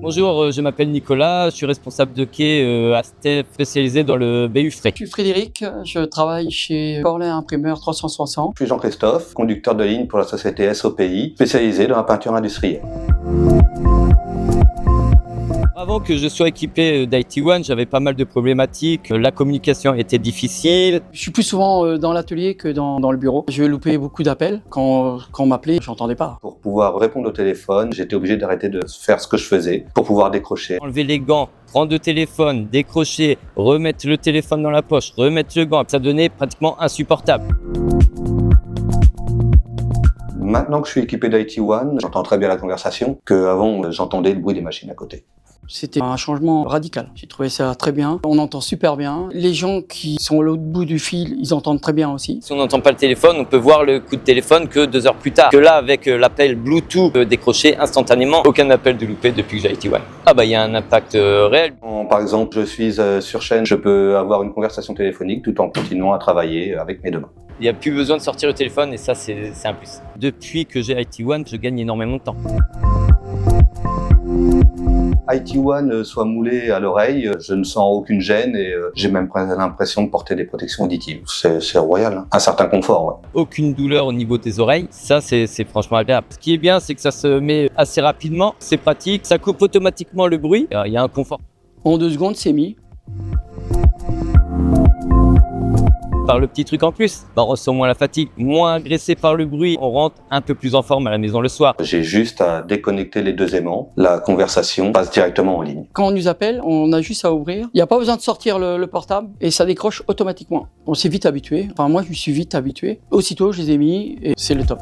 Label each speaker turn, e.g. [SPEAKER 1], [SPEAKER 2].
[SPEAKER 1] Bonjour, je m'appelle Nicolas, je suis responsable de quai à STEF spécialisé dans le BU Frais.
[SPEAKER 2] Je suis Frédéric, je travaille chez Corlet Imprimeur 360.
[SPEAKER 3] Je suis Jean-Christophe, conducteur de ligne pour la société SOPI, spécialisée dans la peinture industrielle.
[SPEAKER 1] Avant que je sois équipé d'IT1, j'avais pas mal de problématiques. La communication était difficile.
[SPEAKER 2] Je suis plus souvent dans l'atelier que dans le bureau. Je loupais beaucoup d'appels. Quand on m'appelait, j'entendais pas.
[SPEAKER 3] Pour pouvoir répondre au téléphone, j'étais obligé d'arrêter de faire ce que je faisais pour pouvoir décrocher.
[SPEAKER 1] Enlever les gants, prendre le téléphone, décrocher, remettre le téléphone dans la poche, remettre le gant, ça devenait pratiquement insupportable.
[SPEAKER 3] Maintenant que je suis équipé d'IT1, j'entends très bien la conversation, qu'avant j'entendais le bruit des machines à côté.
[SPEAKER 2] C'était un changement radical. J'ai trouvé ça très bien. On entend super bien. Les gens qui sont à l'autre bout du fil, ils entendent très bien aussi.
[SPEAKER 1] Si on n'entend pas le téléphone, on peut voir le coup de téléphone que 2 heures plus tard. Que là, avec l'appel Bluetooth décroché instantanément, aucun appel de loupé depuis que j'ai IT1. Il y a un impact réel.
[SPEAKER 3] Par exemple, je suis sur chaîne, je peux avoir une conversation téléphonique tout en continuant à travailler avec mes deux mains.
[SPEAKER 1] Il n'y a plus besoin de sortir le téléphone et ça, c'est un plus. Depuis que j'ai IT1, je gagne énormément de temps.
[SPEAKER 3] IT1 soit moulé à l'oreille, je ne sens aucune gêne et j'ai même l'impression de porter des protections auditives. C'est royal, hein. Un certain confort. Ouais.
[SPEAKER 1] Aucune douleur au niveau des oreilles, ça c'est franchement agréable. Ce qui est bien, c'est que ça se met assez rapidement, c'est pratique, ça coupe automatiquement le bruit, il y a un confort.
[SPEAKER 2] En 2 secondes, c'est mis.
[SPEAKER 1] Par le petit truc en plus, on ressent moins la fatigue, moins agressé par le bruit, on rentre un peu plus en forme à la maison le soir.
[SPEAKER 3] J'ai juste à déconnecter les 2 aimants, la conversation passe directement en ligne.
[SPEAKER 2] Quand on nous appelle, on a juste à ouvrir. Il n'y a pas besoin de sortir le portable et ça décroche automatiquement. On s'est vite habitué. Enfin, moi, je me suis vite habitué. Aussitôt, je les ai mis et c'est le top.